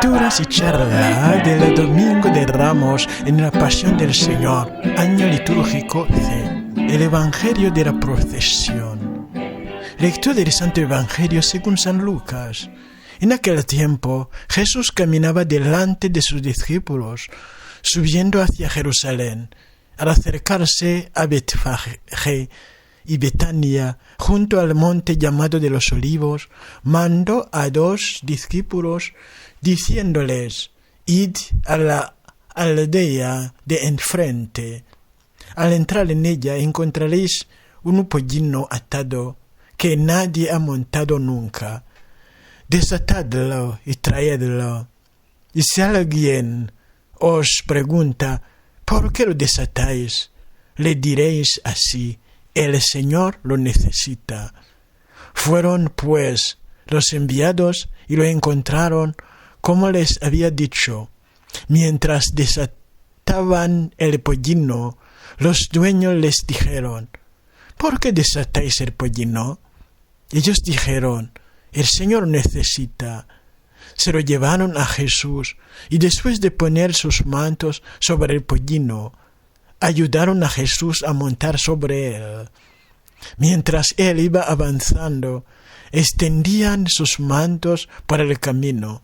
Lecturas y charla del Domingo de Ramos en la Pasión del Señor, año litúrgico C, el Evangelio de la Procesión. Lectura del Santo Evangelio según San Lucas. En aquel tiempo, Jesús caminaba delante de sus discípulos, subiendo hacia Jerusalén. Al acercarse a Betfagé y Betania, junto al monte llamado de los Olivos, mandó a 2 discípulos, diciéndoles: «Id a la aldea de enfrente. Al entrar en ella encontraréis un pollino atado que nadie ha montado nunca. Desatadlo y traedlo. Y si alguien os pregunta: ¿por qué lo desatáis?, le diréis así: el Señor lo necesita». Fueron, pues, los enviados y lo encontraron como les había dicho. Mientras desataban el pollino, los dueños les dijeron: «¿Por qué desatáis el pollino?». Ellos dijeron: «El Señor necesita». Se lo llevaron a Jesús y después de poner sus mantos sobre el pollino, ayudaron a Jesús a montar sobre él. Mientras él iba avanzando, extendían sus mantos por el camino,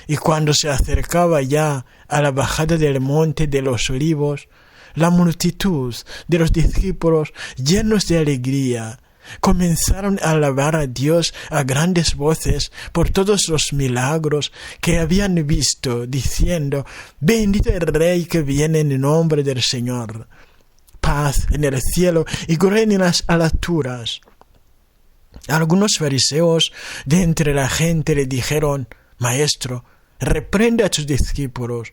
y cuando se acercaba ya a la bajada del monte de los Olivos, la multitud de los discípulos, llenos de alegría, comenzaron a alabar a Dios a grandes voces por todos los milagros que habían visto, diciendo: «Bendito el Rey que viene en el nombre del Señor. Paz en el cielo y gloria en las alturas». Algunos fariseos de entre la gente le dijeron: «Maestro, reprende a tus discípulos».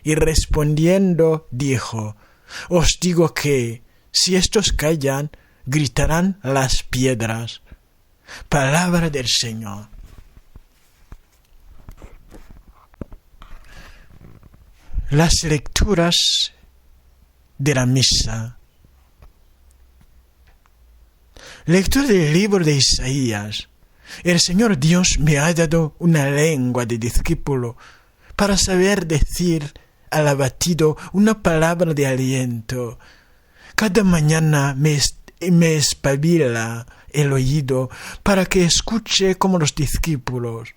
Y respondiendo dijo: «Os digo que, si estos callan, gritarán las piedras». Palabra del Señor. Las lecturas de la misa. Lectura del libro de Isaías. El Señor Dios me ha dado una lengua de discípulo para saber decir al abatido una palabra de aliento. Cada mañana me espabila el oído para que escuche como los discípulos.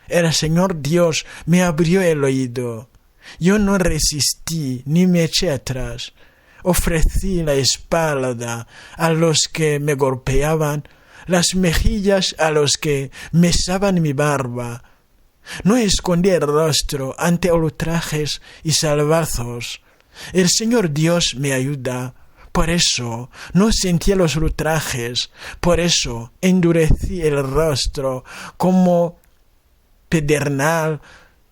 El Señor Dios me abrió el oído. Yo no resistí ni me eché atrás. Ofrecí la espalda a los que me golpeaban, las mejillas a los que mesaban mi barba. No escondí el rostro ante ultrajes y salvazos. El Señor Dios me ayuda. Por eso no sentí los ultrajes, por eso endurecí el rostro como pedernal,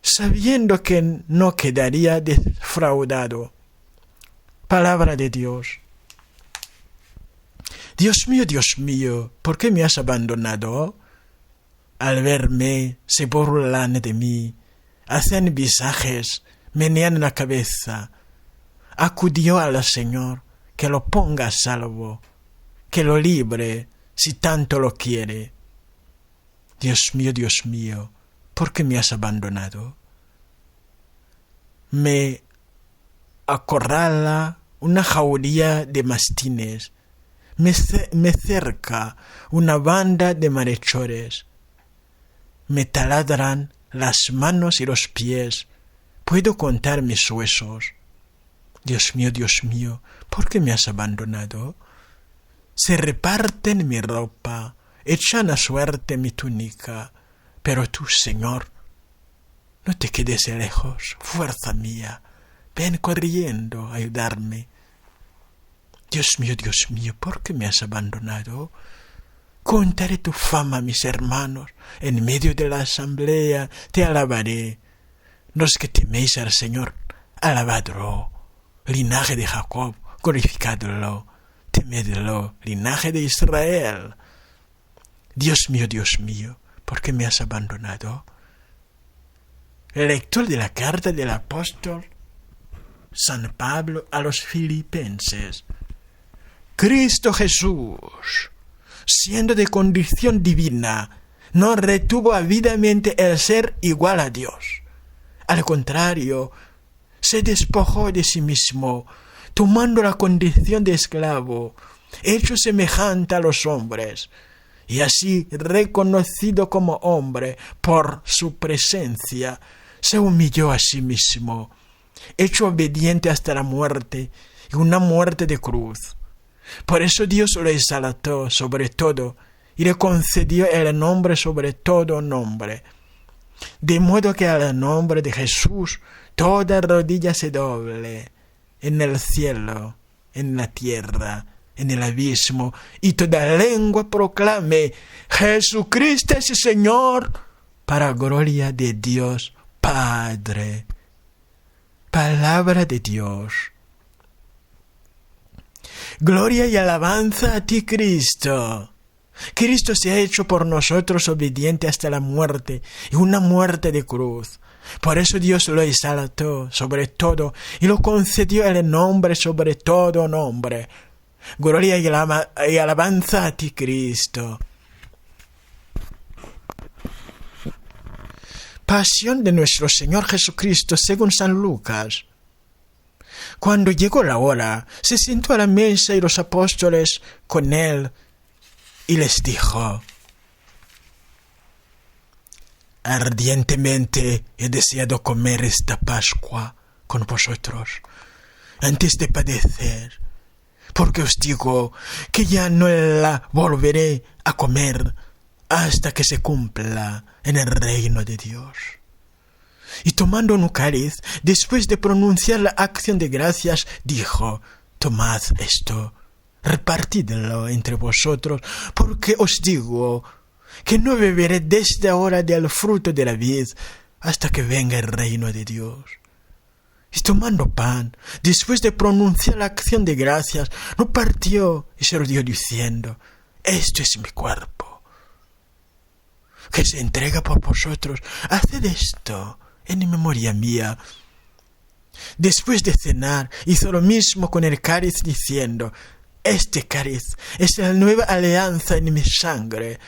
sabiendo que no quedaría defraudado. Palabra de Dios. Dios mío, ¿por qué me has abandonado? Al verme, se burlan de mí, hacen visajes, menean la cabeza. Acudió al Señor, que lo ponga a salvo, que lo libre, si tanto lo quiere. Dios mío, ¿por qué me has abandonado? Me acorrala una jauría de mastines, me cerca una banda de malhechores, me taladran las manos y los pies, puedo contar mis huesos. Dios mío, ¿por qué me has abandonado? Se reparten mi ropa, echan a suerte mi túnica, pero tú, Señor, no te quedes lejos, fuerza mía, ven corriendo a ayudarme. Dios mío, ¿por qué me has abandonado? Contaré tu fama a mis hermanos, en medio de la asamblea te alabaré. Los que teméis al Señor, alabadlo. Linaje de Jacob, glorificadlo. Temedlo, linaje de Israel. Dios mío, ¿por qué me has abandonado? Lectura de la carta del apóstol San Pablo a los Filipenses. Cristo Jesús, siendo de condición divina, no retuvo ávidamente el ser igual a Dios, Al contrario, se despojó de sí mismo, tomando la condición de esclavo, hecho semejante a los hombres, y así reconocido como hombre por su presencia, se humilló a sí mismo, hecho obediente hasta la muerte, y una muerte de cruz. Por eso Dios lo exaltó sobre todo, y le concedió el nombre sobre todo nombre, de modo que al nombre de Jesús toda rodilla se doble, en el cielo, en la tierra, en el abismo, y toda lengua proclame: Jesucristo es Señor, para gloria de Dios Padre. Palabra de Dios. Gloria y alabanza a ti, Cristo. Cristo se ha hecho por nosotros obediente hasta la muerte, y una muerte de cruz. Por eso Dios lo exaltó sobre todo, y lo concedió el nombre sobre todo nombre. Gloria y alabanza a ti, Cristo. Pasión de nuestro Señor Jesucristo según San Lucas. Cuando llegó la hora, se sentó a la mesa y los apóstoles con él, y les dijo: ardientemente he deseado comer esta Pascua con vosotros antes de padecer, porque os digo que ya no la volveré a comer hasta que se cumpla en el reino de Dios. Y tomando un cáliz, después de pronunciar la acción de gracias, dijo: tomad esto, repartidlo entre vosotros, porque os digo que no beberé desde ahora del fruto de la vid hasta que venga el reino de Dios. Y tomando pan, después de pronunciar la acción de gracias, lo partió y se lo dio diciendo: esto es mi cuerpo, que se entrega por vosotros. Haced esto en memoria mía. Después de cenar, hizo lo mismo con el cáliz, diciendo: este cáliz es la nueva alianza en mi sangre,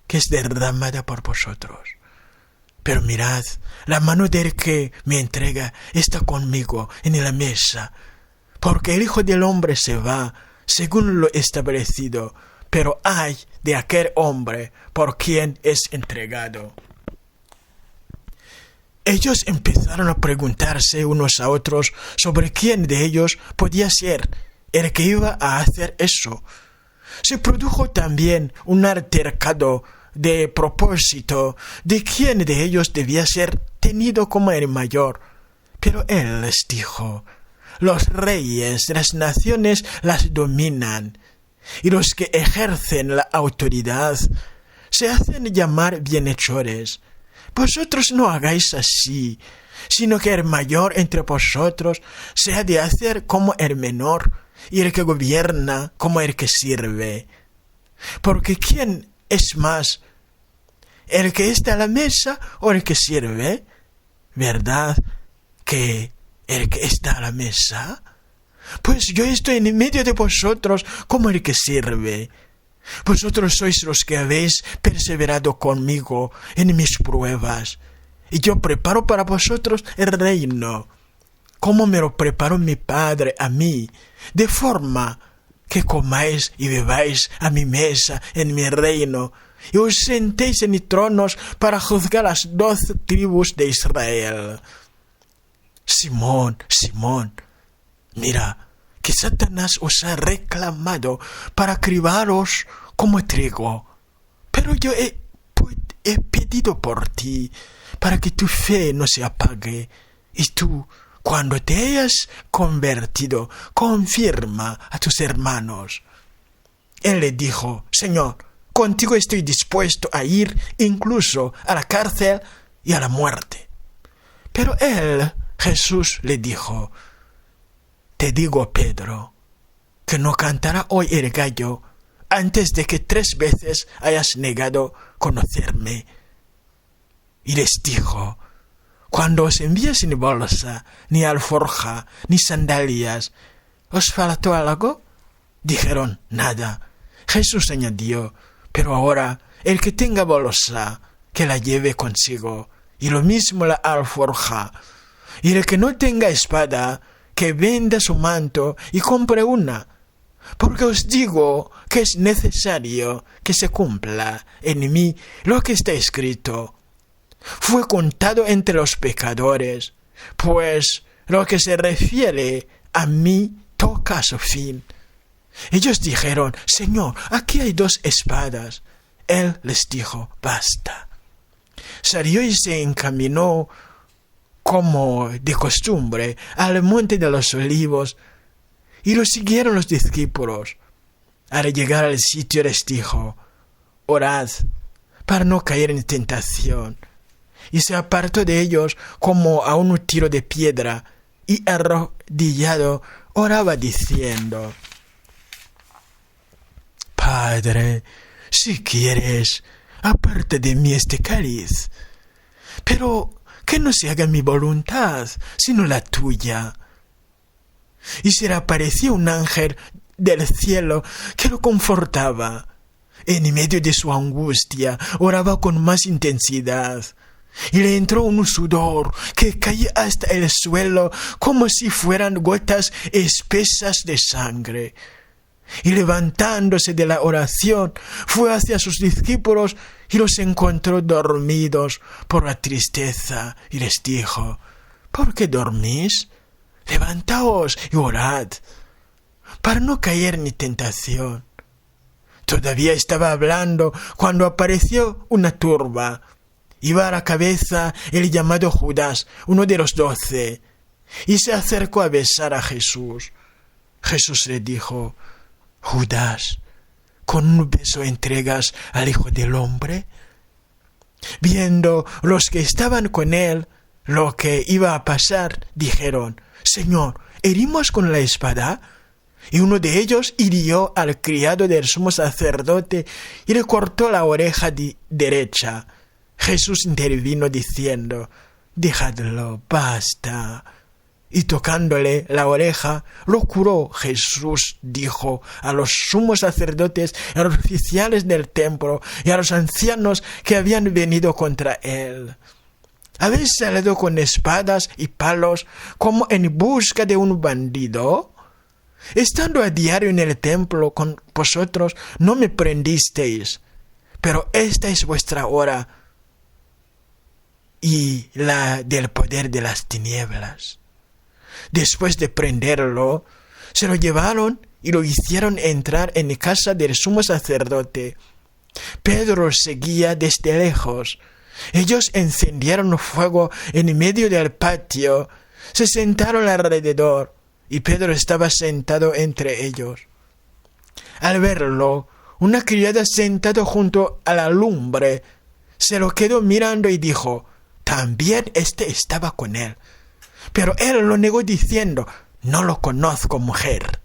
que es derramada por vosotros. Pero mirad, la mano del que me entrega está conmigo en la mesa, porque el Hijo del Hombre se va según lo establecido, pero ay de aquel hombre por quien es entregado. Ellos empezaron a preguntarse unos a otros sobre quién de ellos podía ser el que iba a hacer eso. Se produjo también un altercado de propósito de quién de ellos debía ser tenido como el mayor. Pero él les dijo: los reyes de las naciones las dominan, y los que ejercen la autoridad se hacen llamar bienhechores. Vosotros no hagáis así, sino que el mayor entre vosotros se ha de hacer como el menor, y el que gobierna como el que sirve. Porque ¿quién es más, el que está a la mesa o el que sirve? ¿Verdad que el que está a la mesa? Pues yo estoy en medio de vosotros como el que sirve. Vosotros sois los que habéis perseverado conmigo en mis pruebas, y yo preparo para vosotros el reino, como me lo preparó mi Padre a mí, de forma que comáis y bebáis a mi mesa en mi reino, y os sentéis en tronos para juzgar las 12 tribus de Israel. Simón, Simón, mira que Satanás os ha reclamado para cribaros como trigo, pero yo he pedido por ti para que tu fe no se apague, y tú, cuando te hayas convertido, confirma a tus hermanos. Él le dijo: Señor, contigo estoy dispuesto a ir incluso a la cárcel y a la muerte. Pero él, Jesús, le dijo: te digo, Pedro, que no cantará hoy el gallo antes de que 3 veces hayas negado conocerme. Y les dijo: cuando os envíe sin bolsa, ni alforja, ni sandalias, ¿os faltó algo? Dijeron: nada. Jesús añadió: pero ahora el que tenga bolsa, que la lleve consigo, y lo mismo la alforja. Y el que no tenga espada, que venda su manto y compre una. Porque os digo que es necesario que se cumpla en mí lo que está escrito. Fue contado entre los pecadores, pues lo que se refiere a mí toca a su fin. Ellos dijeron: Señor, aquí hay 2 espadas. Él les dijo: basta. Salió y se encaminó, como de costumbre, al monte de los olivos, y lo siguieron los discípulos. Al llegar al sitio les dijo: orad, para no caer en tentación. Y se apartó de ellos como a un tiro de piedra, y arrodillado oraba diciendo: Padre, si quieres, aparta de mí este cáliz, pero que no se haga mi voluntad, sino la tuya. Y se le apareció un ángel del cielo que lo confortaba. En medio de su angustia, oraba con más intensidad, y le entró un sudor que caía hasta el suelo como si fueran gotas espesas de sangre. Y levantándose de la oración, fue hacia sus discípulos y los encontró dormidos por la tristeza, y les dijo: ¿por qué dormís? Levantaos y orad, para no caer en tentación. Todavía estaba hablando cuando apareció una turba. Iba a la cabeza el llamado Judas, uno de los 12, y se acercó a besar a Jesús. Jesús le dijo: Judas, ¿con un beso entregas al Hijo del Hombre? Viendo los que estaban con él lo que iba a pasar, dijeron: Señor, ¿herimos con la espada? Y uno de ellos hirió al criado del sumo sacerdote y le cortó la oreja derecha. Jesús intervino diciendo: dejadlo, basta. Y tocándole la oreja, lo curó. Jesús dijo a los sumos sacerdotes, a los oficiales del templo y a los ancianos que habían venido contra él: ¿habéis salido con espadas y palos como en busca de un bandido? Estando a diario en el templo con vosotros, no me prendisteis, pero esta es vuestra hora y la del poder de las tinieblas. Después de prenderlo, se lo llevaron y lo hicieron entrar en casa del sumo sacerdote. Pedro seguía desde lejos. Ellos encendieron fuego en medio del patio, se sentaron alrededor, y Pedro estaba sentado entre ellos. Al verlo, una criada sentada junto a la lumbre se lo quedó mirando y dijo: también estaba con él. Pero él lo negó diciendo: no lo conozco, mujer.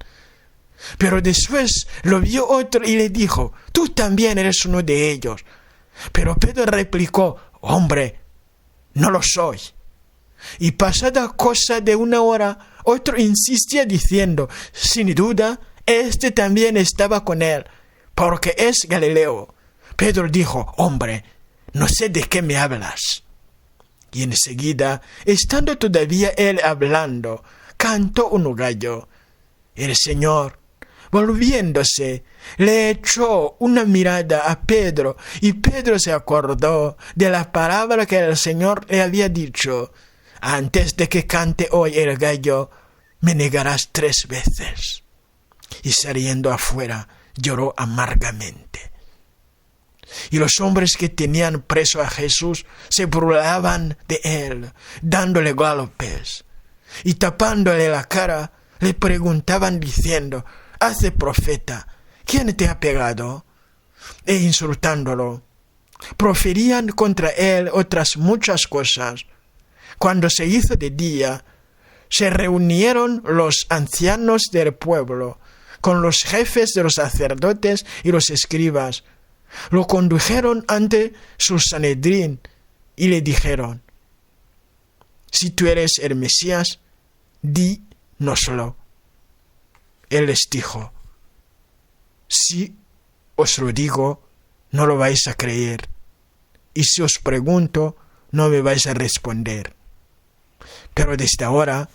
Pero después lo vio otro y le dijo: tú también eres uno de ellos. Pero Pedro replicó: hombre, no lo soy. Y pasada cosa de una hora, otro insistía diciendo: sin duda, este también estaba con él, porque es Galileo. Pedro dijo: hombre, no sé de qué me hablas. Y enseguida, estando todavía él hablando, cantó un gallo. El Señor, volviéndose, le echó una mirada a Pedro, y Pedro se acordó de la palabra que el Señor le había dicho: antes de que cante hoy el gallo, me negarás 3 veces. Y saliendo afuera, lloró amargamente. Y los hombres que tenían preso a Jesús se burlaban de él, dándole golpes. Y tapándole la cara, le preguntaban diciendo: «Haz profeta, ¿quién te ha pegado?». E insultándolo, proferían contra él otras muchas cosas. Cuando se hizo de día, se reunieron los ancianos del pueblo, con los jefes de los sacerdotes y los escribas. Lo condujeron ante su Sanedrín y le dijeron: «Si tú eres el Mesías, dínoslo». Él les dijo: «Si os lo digo, no lo vais a creer. Y si os pregunto, no me vais a responder. Pero desde ahora,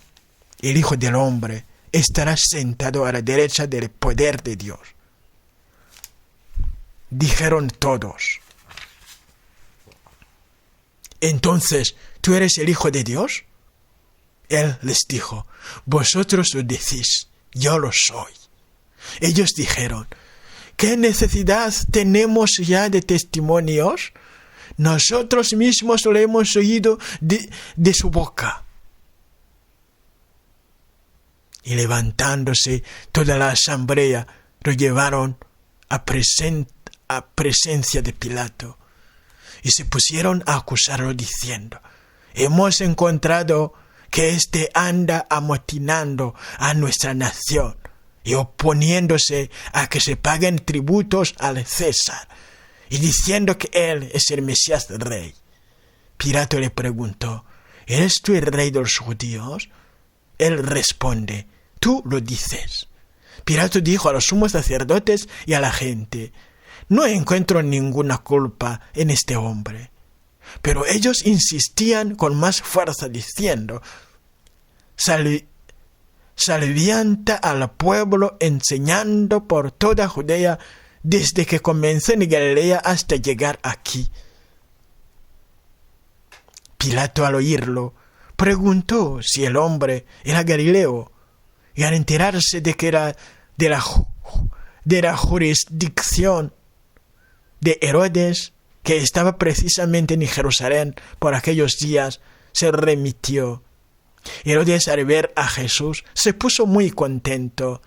el Hijo del Hombre estará sentado a la derecha del poder de Dios. Dijeron todos. Entonces, ¿tú eres el Hijo de Dios? Él les dijo, vosotros lo decís, yo lo soy. Ellos dijeron, ¿qué necesidad tenemos ya de testimonios? Nosotros mismos lo hemos oído de su boca. Y levantándose toda la asamblea, lo llevaron a presencia de Pilato. Y se pusieron a acusarlo diciendo, hemos encontrado que éste anda amotinando a nuestra nación y oponiéndose a que se paguen tributos al César, y diciendo que él es el Mesías rey. Pilato le preguntó, ¿eres tú el rey de los judíos? Él responde, tú lo dices. Pilato dijo a los sumos sacerdotes y a la gente, no encuentro ninguna culpa en este hombre. Pero ellos insistían con más fuerza diciendo, salvianta al pueblo enseñando por toda Judea desde que comenzó en Galilea hasta llegar aquí. Pilato al oírlo preguntó si el hombre era Galileo, y al enterarse de que era de la jurisdicción de Herodes, que estaba precisamente en Jerusalén por aquellos días, se remitió. Herodes, al ver a Jesús, se puso muy contento,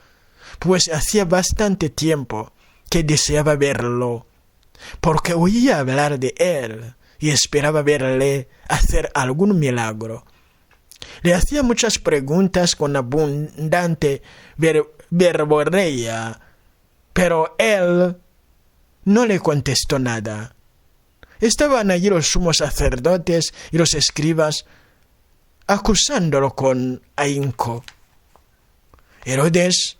pues hacía bastante tiempo que deseaba verlo, porque oía hablar de él y esperaba verle hacer algún milagro. Le hacía muchas preguntas con abundante verborrea, pero él no le contestó nada. Estaban allí los sumos sacerdotes y los escribas acusándolo con ahínco. Herodes,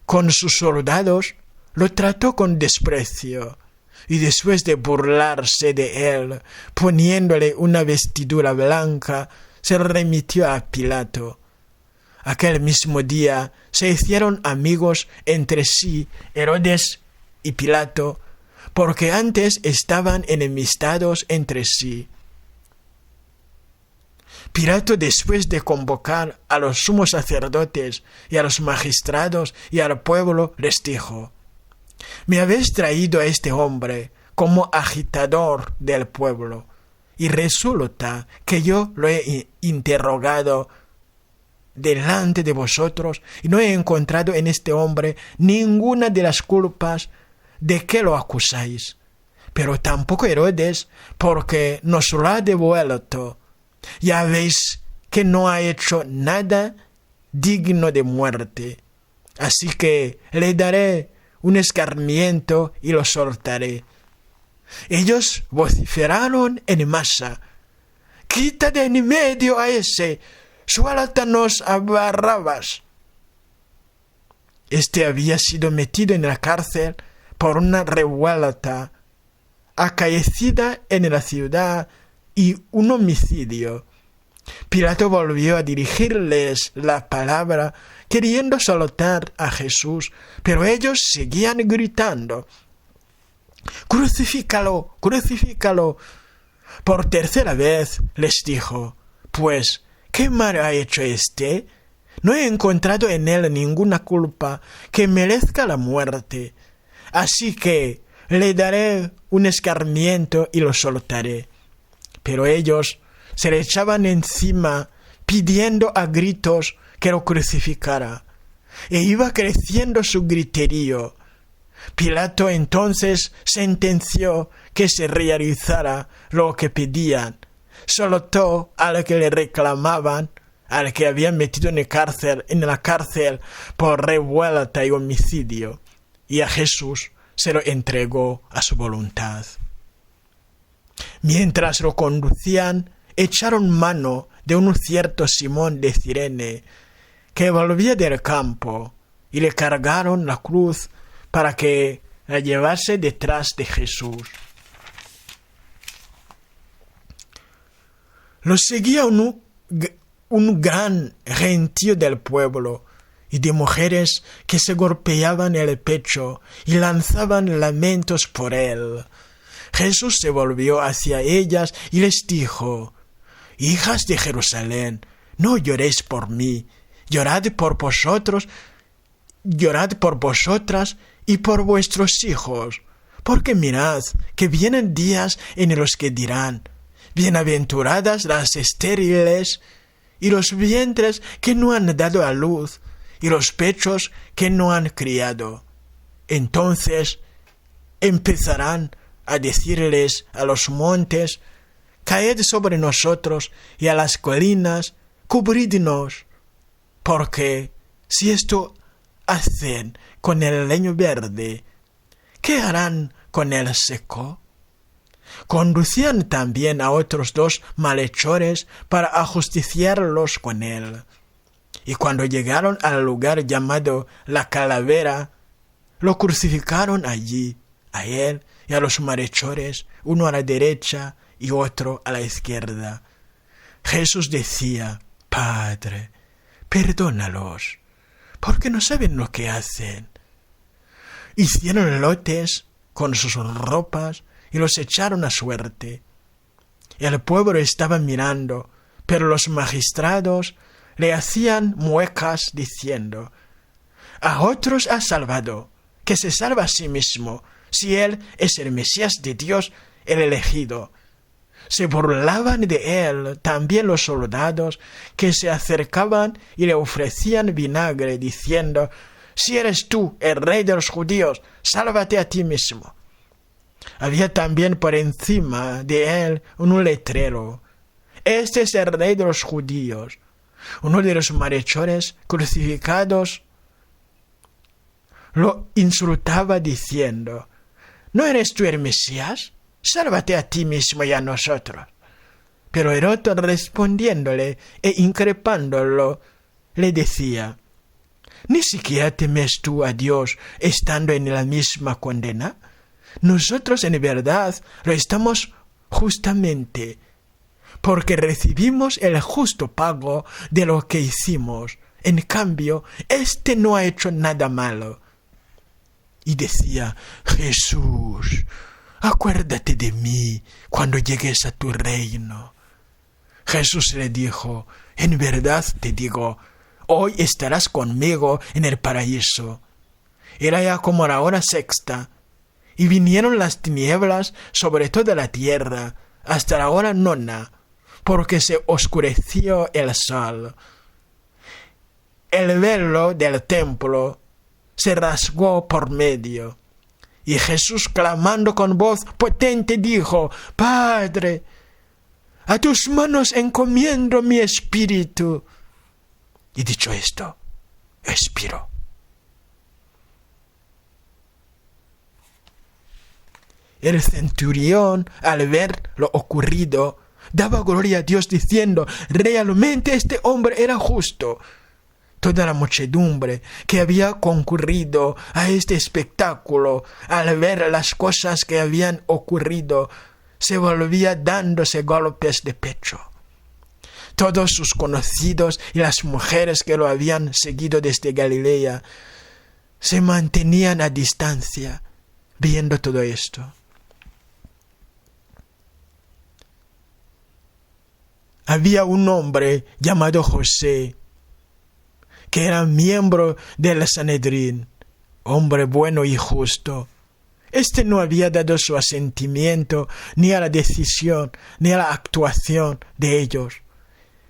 con sus soldados, lo trató con desprecio, y después de burlarse de él, poniéndole una vestidura blanca, se remitió a Pilato. Aquel mismo día se hicieron amigos entre sí Herodes y Pilato, porque antes estaban enemistados entre sí. Pilato, después de convocar a los sumos sacerdotes y a los magistrados y al pueblo, les dijo, me habéis traído a este hombre como agitador del pueblo, y resulta que yo lo he interrogado delante de vosotros y no he encontrado en este hombre ninguna de las culpas de que lo acusáis. Pero tampoco Herodes, porque nos lo ha devuelto. Ya veis que no ha hecho nada digno de muerte. Así que le daré un escarmiento y lo soltaré. Ellos vociferaron en masa, quita de en medio a ese, suéltanos a Barrabás. Este había sido metido en la cárcel por una revuelta acaecida en la ciudad y un homicidio. Pilato volvió a dirigirles la palabra, queriendo soltar a Jesús, pero ellos seguían gritando, «¡Crucifícalo! ¡Crucifícalo!». Por tercera vez les dijo, «Pues, ¿qué mal ha hecho éste? No he encontrado en él ninguna culpa que merezca la muerte. Así que le daré un escarmiento y lo soltaré». Pero ellos se le echaban encima pidiendo a gritos que lo crucificara. E iba creciendo su griterío. Pilato entonces sentenció que se realizara lo que pedían. Soltó al que le reclamaban, al que habían metido en la cárcel por revuelta y homicidio, y a Jesús se lo entregó a su voluntad. Mientras lo conducían, echaron mano de un cierto Simón de Cirene, que volvía del campo, y le cargaron la cruz para que la llevase detrás de Jesús. Lo seguía un gran gentío del pueblo y de mujeres que se golpeaban el pecho y lanzaban lamentos por él. Jesús se volvió hacia ellas y les dijo: «Hijas de Jerusalén, no lloréis por mí, llorad por vosotras y por vuestros hijos, porque mirad que vienen días en los que dirán: bienaventuradas las estériles, y los vientres que no han dado a luz, y los pechos que no han criado. Entonces empezarán a decirles a los montes: caed sobre nosotros, y a las colinas: cubridnos. Porque si esto hacen con el leño verde, ¿qué harán con el seco?». Conducían también a otros 2 malhechores para ajusticiarlos con él. Y cuando llegaron al lugar llamado La Calavera, lo crucificaron allí, a él y a los malhechores, uno a la derecha y otro a la izquierda. Jesús decía: «Padre, perdónalos, porque no saben lo que hacen». Hicieron lotes con sus ropas y los echaron a suerte. El pueblo estaba mirando, pero los magistrados le hacían muecas diciendo: «A otros ha salvado, que se salva a sí mismo, si él es el Mesías de Dios, el elegido». Se burlaban de él también los soldados que se acercaban y le ofrecían vinagre, diciendo: «Si eres tú el rey de los judíos, sálvate a ti mismo». Había también por encima de él un letrero: «Este es el rey de los judíos». Uno de los malhechores crucificados lo insultaba diciendo: «¿No eres tú el Mesías? Sálvate a ti mismo y a nosotros». Pero el otro, respondiéndole e increpándolo, le decía: «¿Ni siquiera temes tú a Dios estando en la misma condena? Nosotros en verdad lo estamos justamente, porque recibimos el justo pago de lo que hicimos. En cambio, éste no ha hecho nada malo». Y decía: «Jesús, acuérdate de mí cuando llegues a tu reino». Jesús le dijo: «En verdad te digo, hoy estarás conmigo en el paraíso». Era ya como la hora 6, y vinieron las tinieblas sobre toda la tierra hasta la hora 9, porque se oscureció el sol. El velo del templo se rasgó por medio, y Jesús, clamando con voz potente, dijo: «Padre, a tus manos encomiendo mi espíritu». Y dicho esto, expiró. El centurión, al ver lo ocurrido, daba gloria a Dios diciendo: «Realmente este hombre era justo». Toda la muchedumbre que había concurrido a este espectáculo, al ver las cosas que habían ocurrido, se volvía dándose golpes de pecho. Todos sus conocidos y las mujeres que lo habían seguido desde Galilea se mantenían a distancia viendo todo esto. Había un hombre llamado José, que era miembro del Sanedrín, hombre bueno y justo. Este no había dado su asentimiento ni a la decisión ni a la actuación de ellos.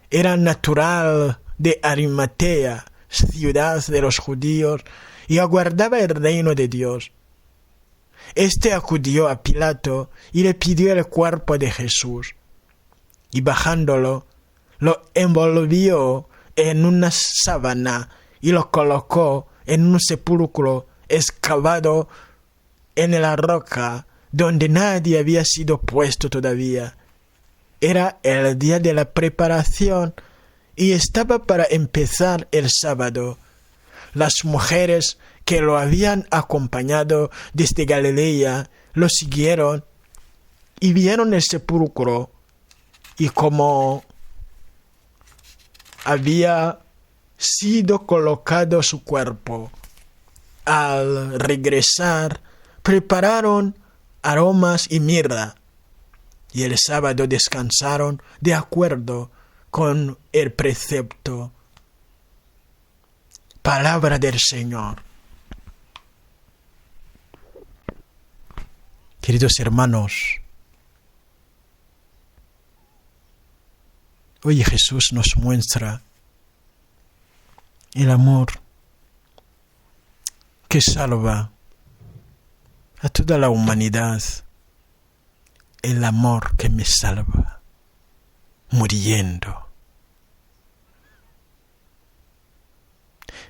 Era natural de Arimatea, ciudad de los judíos, y aguardaba el reino de Dios. Este acudió a Pilato y le pidió el cuerpo de Jesús, y bajándolo, lo envolvió en una sábana y lo colocó en un sepulcro excavado en la roca donde nadie había sido puesto todavía. Era el día de la preparación y estaba para empezar el sábado. Las mujeres que lo habían acompañado desde Galilea lo siguieron y vieron el sepulcro, y como había sido colocado su cuerpo. Al regresar, prepararon aromas y mirra, y el sábado descansaron de acuerdo con el precepto. Palabra del Señor. Queridos hermanos, hoy Jesús nos muestra el amor que salva a toda la humanidad, el amor que me salva, muriendo.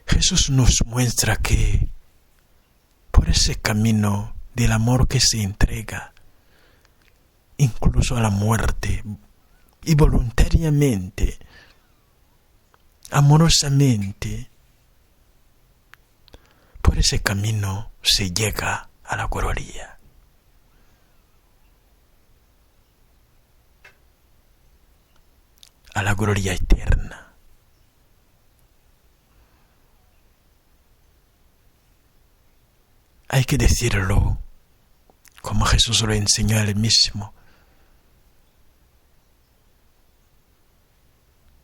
Jesús nos muestra que por ese camino del amor que se entrega, incluso a la muerte, y voluntariamente, amorosamente, por ese camino se llega a la gloria. A la gloria eterna. Hay que decirlo como Jesús lo enseñó a él mismo.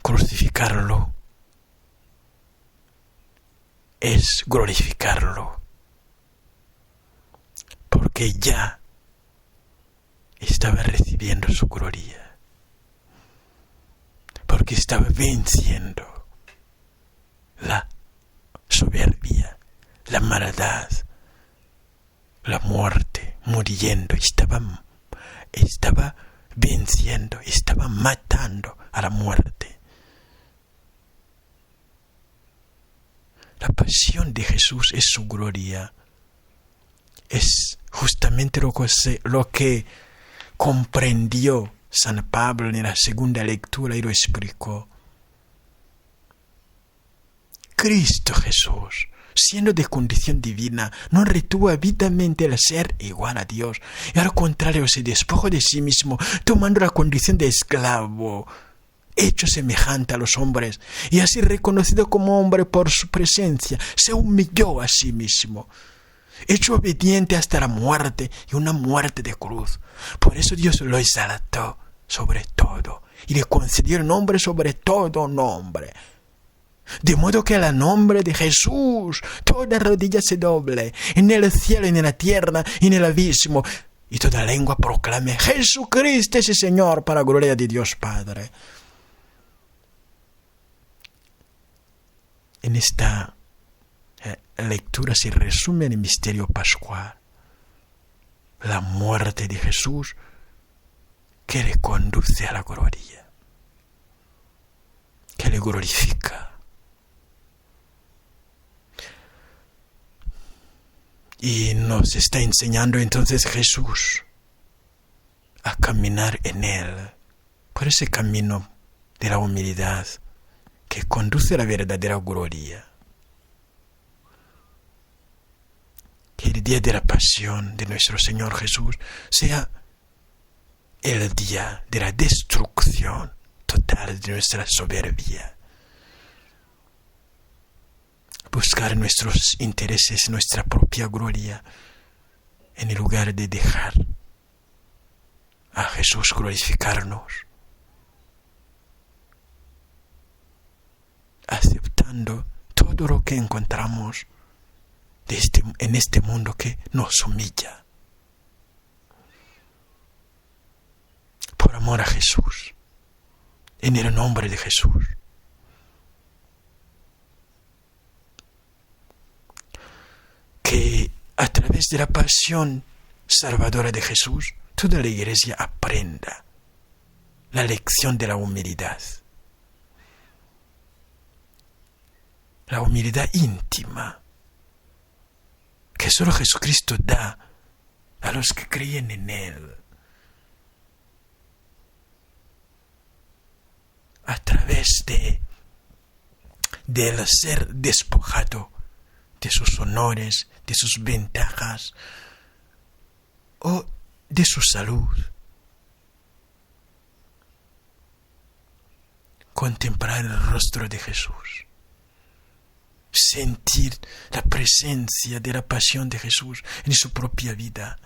Crucificarlo es glorificarlo, porque ya estaba recibiendo su gloria, porque estaba venciendo la soberbia, la maldad, la muerte, muriendo, estaba venciendo, estaba matando a la muerte. La pasión de Jesús es su gloria. Es justamente lo que comprendió San Pablo en la segunda lectura y lo explicó. Cristo Jesús, siendo de condición divina, no retuvo ávidamente el ser igual a Dios, y al contrario se despojó de sí mismo, tomando la condición de esclavo, hecho semejante a los hombres, y así reconocido como hombre por su presencia, se humilló a sí mismo, hecho obediente hasta la muerte, y una muerte de cruz. Por eso Dios lo exaltó sobre todo, y le concedió el nombre sobre todo nombre. De modo que al nombre de Jesús toda rodilla se doble, en el cielo, en la tierra, en el abismo, y toda lengua proclame: Jesucristo es el Señor, para gloria de Dios Padre. En esta lectura se resume el misterio pascual, la muerte de Jesús que le conduce a la gloria, que le glorifica. Y nos está enseñando entonces Jesús a caminar en Él, por ese camino de la humildad que conduce a la verdadera gloria. Que el día de la pasión de nuestro Señor Jesús sea el día de la destrucción total de nuestra soberbia. Buscar nuestros intereses, nuestra propia gloria, en el lugar de dejar a Jesús glorificarnos, aceptando todo lo que encontramos en este mundo que nos humilla. Por amor a Jesús, en el nombre de Jesús. Que a través de la pasión salvadora de Jesús, toda la Iglesia aprenda la lección de la humildad. La humildad íntima que solo Jesucristo da a los que creen en Él. A través del ser despojado de sus honores, de sus ventajas o de su salud, contemplar el rostro de Jesús, sentir la presencia de la pasión de Jesús en su propia vida,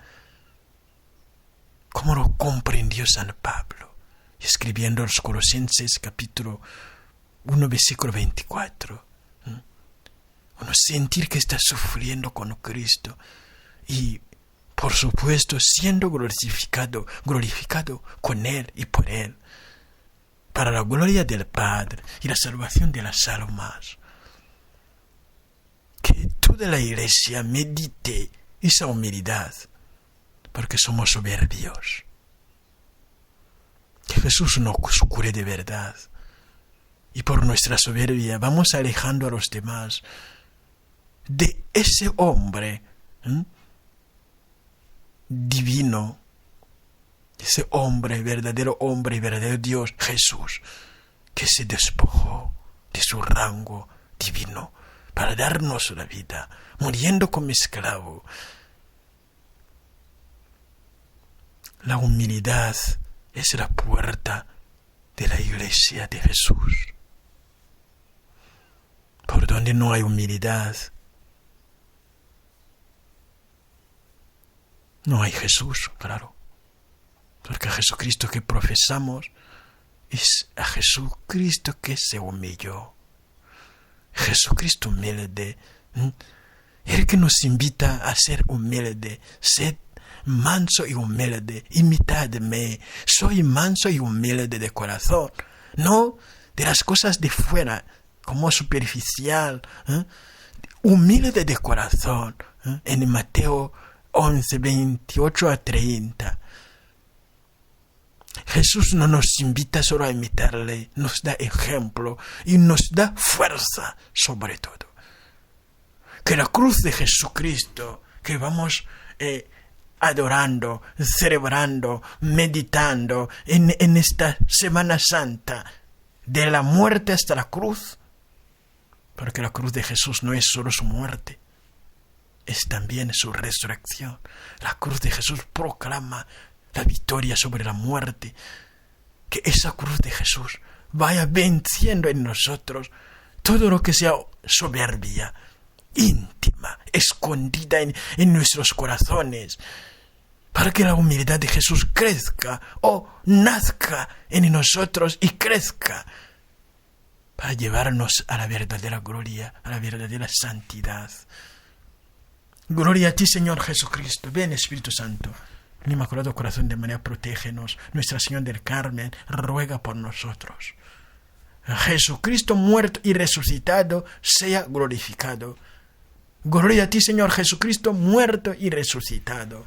como lo comprendió San Pablo, escribiendo a los Colosenses capítulo 1, versículo 24. Uno sentir que está sufriendo con Cristo y, por supuesto, siendo glorificado con Él y por Él, para la gloria del Padre y la salvación de las almas. Que toda la Iglesia medite esa humildad, porque somos soberbios. Que Jesús nos cure de verdad. Y por nuestra soberbia vamos alejando a los demás de ese hombre divino, ese hombre, verdadero Dios, Jesús, que se despojó de su rango divino para darnos la vida, muriendo como esclavo. La humildad es la puerta de la Iglesia de Jesús. Por donde no hay humildad, no hay Jesús, claro. Porque Jesucristo que profesamos es a Jesucristo que se humilló. Jesucristo humilde, el que nos invita a ser humilde, sed manso y humilde, imitadme, soy manso y humilde de corazón, no de las cosas de fuera, como superficial, humilde de corazón, en Mateo 11, 28 a 30. Jesús no nos invita solo a imitarle, nos da ejemplo y nos da fuerza sobre todo. Que la cruz de Jesucristo, que vamos adorando, celebrando, meditando en esta Semana Santa, de la muerte hasta la cruz, porque la cruz de Jesús no es solo su muerte, es también su resurrección. La cruz de Jesús proclama la victoria sobre la muerte. Que esa cruz de Jesús vaya venciendo en nosotros todo lo que sea soberbia, íntima, escondida en nuestros corazones, para que la humildad de Jesús crezca o nazca en nosotros y crezca, para llevarnos a la verdadera gloria, a la verdadera santidad. Gloria a ti, Señor Jesucristo. Ven, Espíritu Santo. El Inmaculado Corazón de María, protégenos. Nuestra Señora del Carmen ruega por nosotros. Jesucristo muerto y resucitado sea glorificado. Gloria a ti, Señor Jesucristo muerto y resucitado.